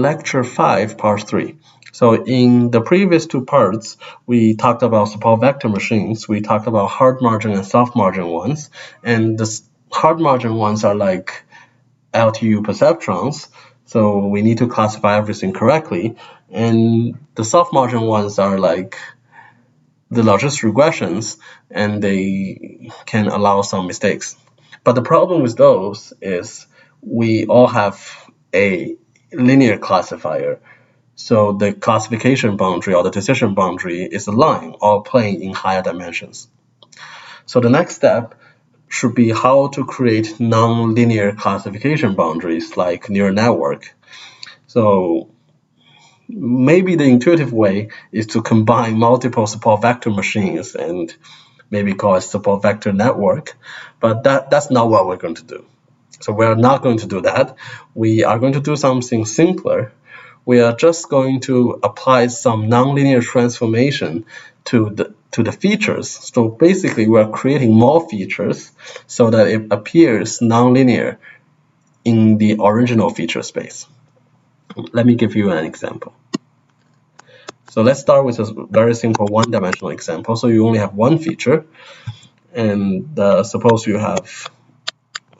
lecture 5, part 3. So in the previous two parts, we talked about support vector machines. We talked about hard margin and soft margin ones. And the hard margin ones are like LTU perceptrons. So we need to classify everything correctly. And the soft margin ones are like the logistic regressions, and they can allow some mistakes. But the problem with those is we all have a linear classifier. So the classification boundary or the decision boundary is a line or plane in higher dimensions. So the next step should be how to create nonlinear classification boundaries like neural network. So maybe the intuitive way is to combine multiple support vector machines and maybe call it support vector network, but that's not what we're going to do. So we're not going to do that. We are going to do something simpler. We are just going to apply some nonlinear transformation to the features. So basically, we're creating more features so that it appears nonlinear in the original feature space. Let me give you an example. So let's start with a very simple one-dimensional example. So you only have one feature, and suppose you have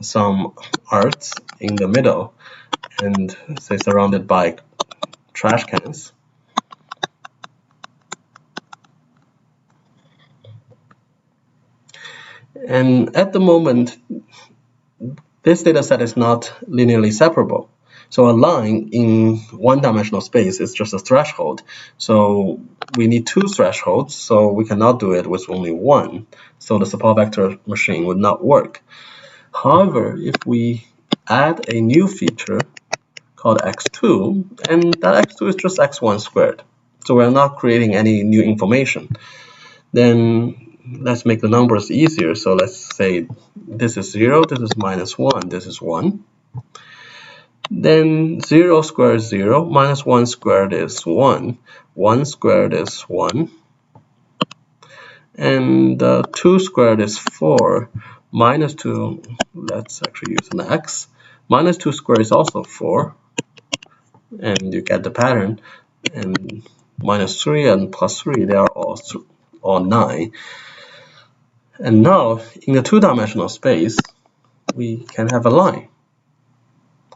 some arts in the middle, and say surrounded by trash cans. And at the moment, this data set is not linearly separable. So a line in one-dimensional space is just a threshold. So we need two thresholds, so we cannot do it with only one. So the support vector machine would not work. However, if we add a new feature called x2, and that x2 is just x1 squared. So we're not creating any new information. Then let's make the numbers easier. So let's say this is 0, this is -1, this is 1. Then 0 squared is 0, -1 squared is 1, 1 squared is 1, and 2 squared is 4, -2, let's actually use an x, -2 squared is also 4, and you get the pattern, and -3 and +3, they are all 9. And now, in the two-dimensional space, we can have a line.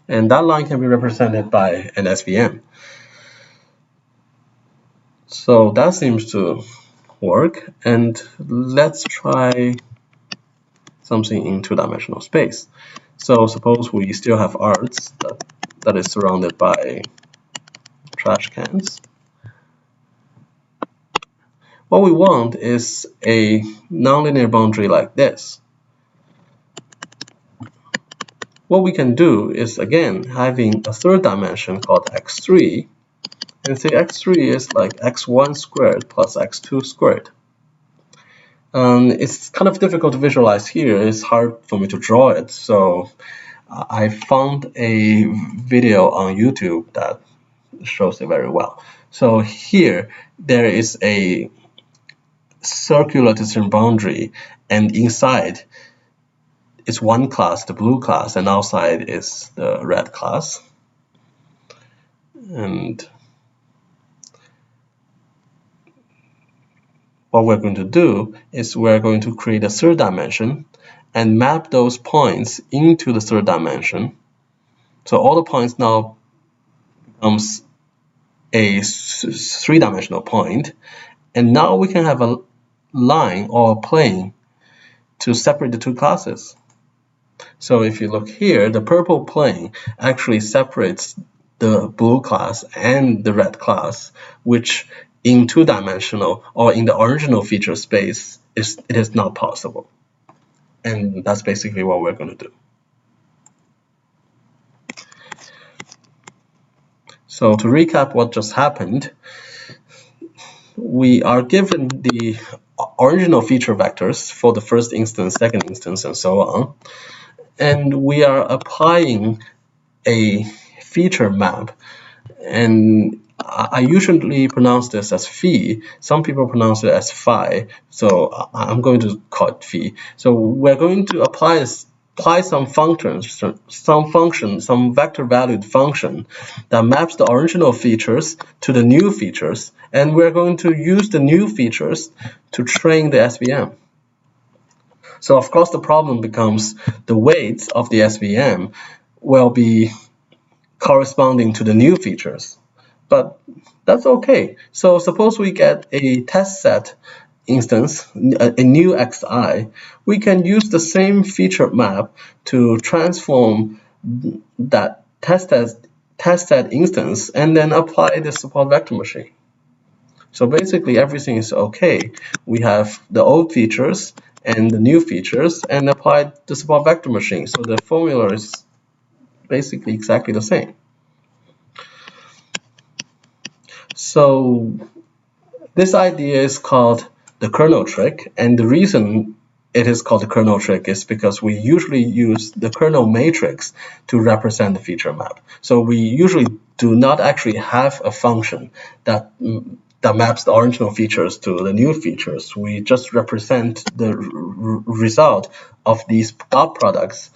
And that line can be represented by an SVM. So that seems to work. And let's try something in two-dimensional space. So suppose we still have arts that is surrounded by trash cans. What we want is a nonlinear boundary like this. What we can do is, again, having a third dimension called x3, and say x3 is like x1 squared plus x2 squared. It's kind of difficult to visualize here. It's hard for me to draw it, so I found a video on YouTube that shows it very well. So here, there is a circular decision boundary, and inside is one class, the blue class, and outside is the red class. And what we're going to do is we're going to create a third dimension and map those points into the third dimension. So all the points now becomes a three-dimensional point, and now we can have a line or a plane to separate the two classes. So if you look here, the purple plane actually separates the blue class and the red class, which in two-dimensional or in the original feature space, it is not possible. And that's basically what we're going to do. So to recap what just happened, we are given the original feature vectors for the first instance, second instance, and so on. And we are applying a feature map. And I usually pronounce this as phi. Some people pronounce it as phi. So I'm going to call it phi. So we're going to apply apply some some vector valued function that maps the original features to the new features, and we're going to use the new features to train the SVM. So of course the problem becomes the weights of the SVM will be corresponding to the new features, but that's okay. So suppose we get a test set instance, a new xi, we can use the same feature map to transform that test set instance and then apply the support vector machine. So basically everything is okay. We have the old features and the new features and apply the support vector machine. So the formula is basically exactly the same. So this idea is called the kernel trick, and the reason it is called the kernel trick is because we usually use the kernel matrix to represent the feature map. So we usually do not actually have a function that maps the original features to the new features. We just represent the result of these dot products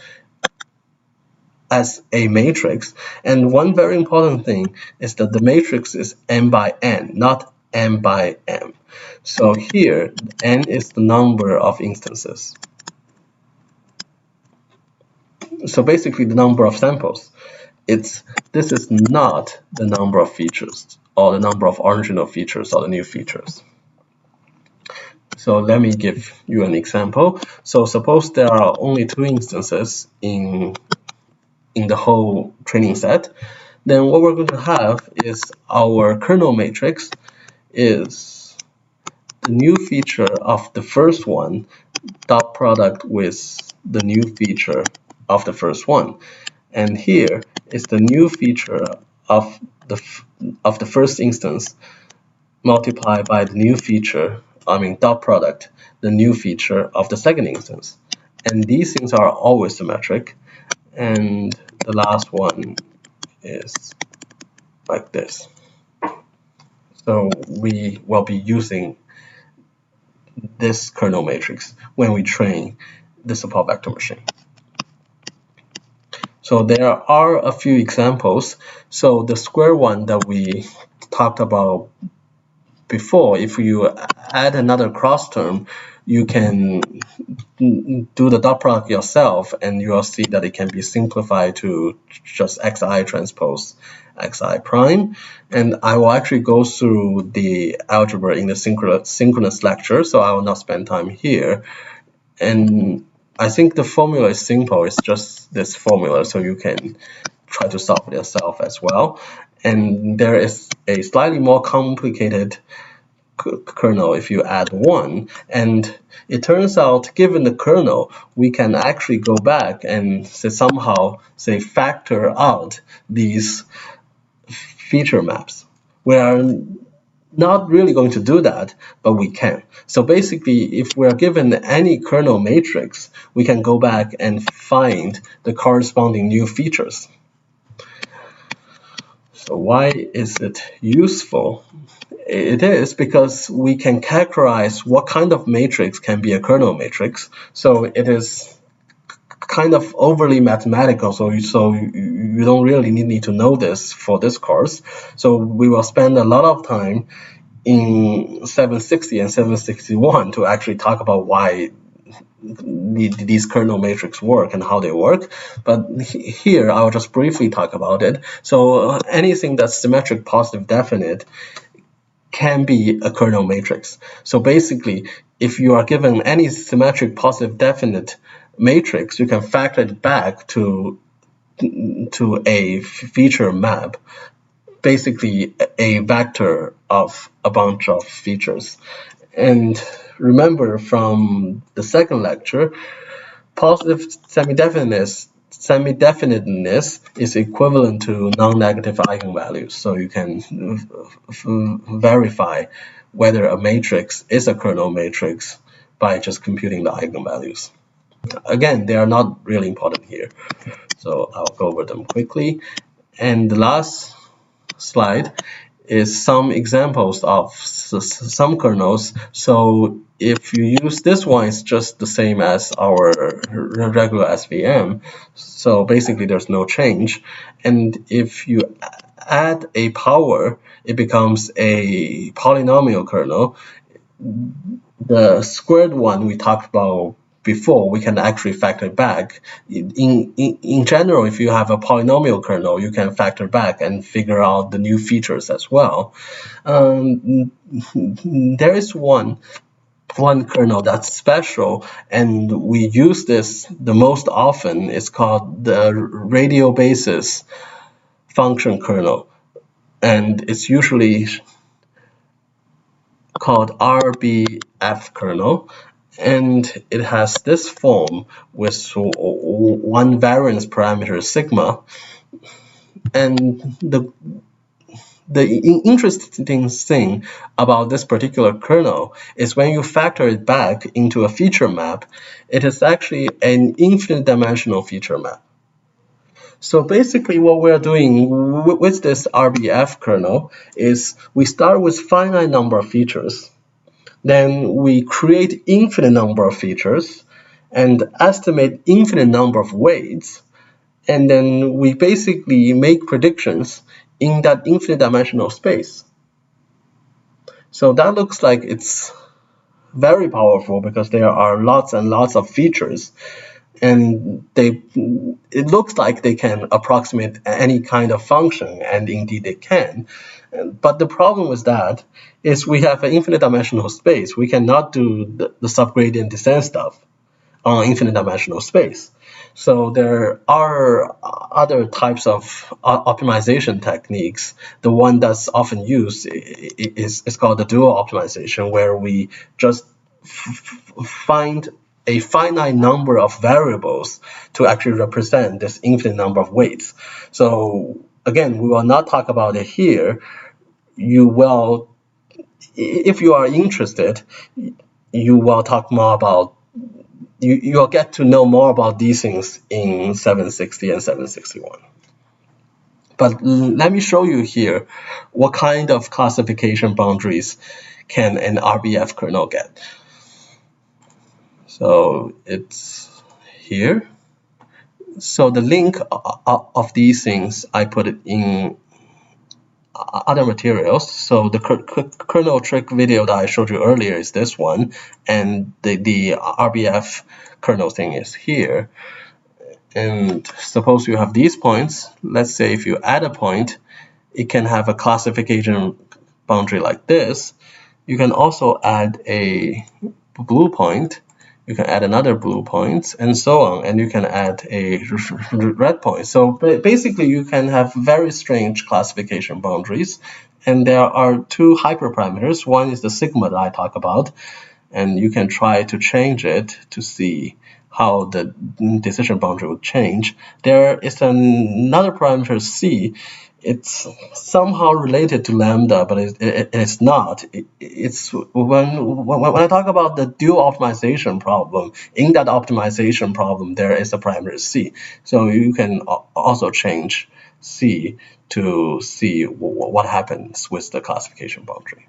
as a matrix. And one very important thing is that the matrix is n by n, not m by m. So here, n is the number of instances. So basically the number of samples. This is not the number of features or the number of original features or the new features. So let me give you an example. So suppose there are only 2 instances in the whole training set, then what we're going to have is our kernel matrix is the new feature of the first one dot product with the new feature of the first one, and here is the new feature of the first instance multiplied by the new feature, dot product, the new feature of the second instance, and these things are always symmetric. And the last one is like this. So we will be using this kernel matrix when we train the support vector machine. So there are a few examples. So the square one that we talked about before, if you add another cross term, you can do the dot product yourself, and you will see that it can be simplified to just xi transpose xi prime. And I will actually go through the algebra in the synchronous lecture, so I will not spend time here. And I think the formula is simple. It's just this formula, so you can try to solve it yourself as well. And there is a slightly more complicated kernel if you add 1, and it turns out given the kernel we can actually go back and somehow factor out these feature maps. We are not really going to do that, but we can. So basically if we are given any kernel matrix, we can go back and find the corresponding new features. So why is it useful? It is because we can characterize what kind of matrix can be a kernel matrix. So it is kind of overly mathematical, so you don't really need to know this for this course. So we will spend a lot of time in 760 and 761 to actually talk about why these kernel matrix work and how they work, but here I'll just briefly talk about it. So anything that's symmetric, positive, definite can be a kernel matrix. So basically, if you are given any symmetric, positive, definite matrix, you can factor it back to a feature map, basically a vector of a bunch of features. And remember from the second lecture, positive semi-definiteness is equivalent to non-negative eigenvalues. So you can verify whether a matrix is a kernel matrix by just computing the eigenvalues. Again, they are not really important here, so I'll go over them quickly. And the last slide is some examples of some kernels. So if you use this one, it's just the same as our regular SVM. So basically, there's no change. And if you add a power, it becomes a polynomial kernel. The squared one we talked about before, we can actually factor back. In general, if you have a polynomial kernel, you can factor back and figure out the new features as well. There is one kernel that's special, and we use this the most often. It's called the radial basis function kernel, and it's usually called RBF kernel, and it has this form with one variance parameter sigma. And the interesting thing about this particular kernel is when you factor it back into a feature map, it is actually an infinite dimensional feature map. So basically what we're doing with this RBF kernel is we start with finite number of features, then we create infinite number of features and estimate infinite number of weights, and then we basically make predictions in that infinite dimensional space. So that looks like it's very powerful because there are lots and lots of features, and it looks like they can approximate any kind of function, and indeed they can. But the problem with that is we have an infinite dimensional space. We cannot do the subgradient descent stuff on infinite dimensional space. So there are other types of optimization techniques. The one that's often used is called the dual optimization, where we just find a finite number of variables to actually represent this infinite number of weights. So again, we will not talk about it here. You will, if you are interested, you will talk more about, you'll get to know more about these things in 760 and 761. But let me show you here what kind of classification boundaries can an RBF kernel get. So it's here. So the link of these things, I put it in other materials. So the Kernel Trick video that I showed you earlier is this one, and the RBF kernel thing is here. And suppose you have these points. Let's say if you add a point, it can have a classification boundary like this. You can also add a blue point. You can add another blue point, and so on, and you can add a red point. So basically, you can have very strange classification boundaries, and there are two hyperparameters. One is the sigma that I talk about, and you can try to change it to see how the decision boundary would change. There is another parameter C. It's somehow related to lambda, but it's not. It's when I talk about the dual optimization problem, in that optimization problem, there is a parameter C. So you can also change C to see what happens with the classification boundary.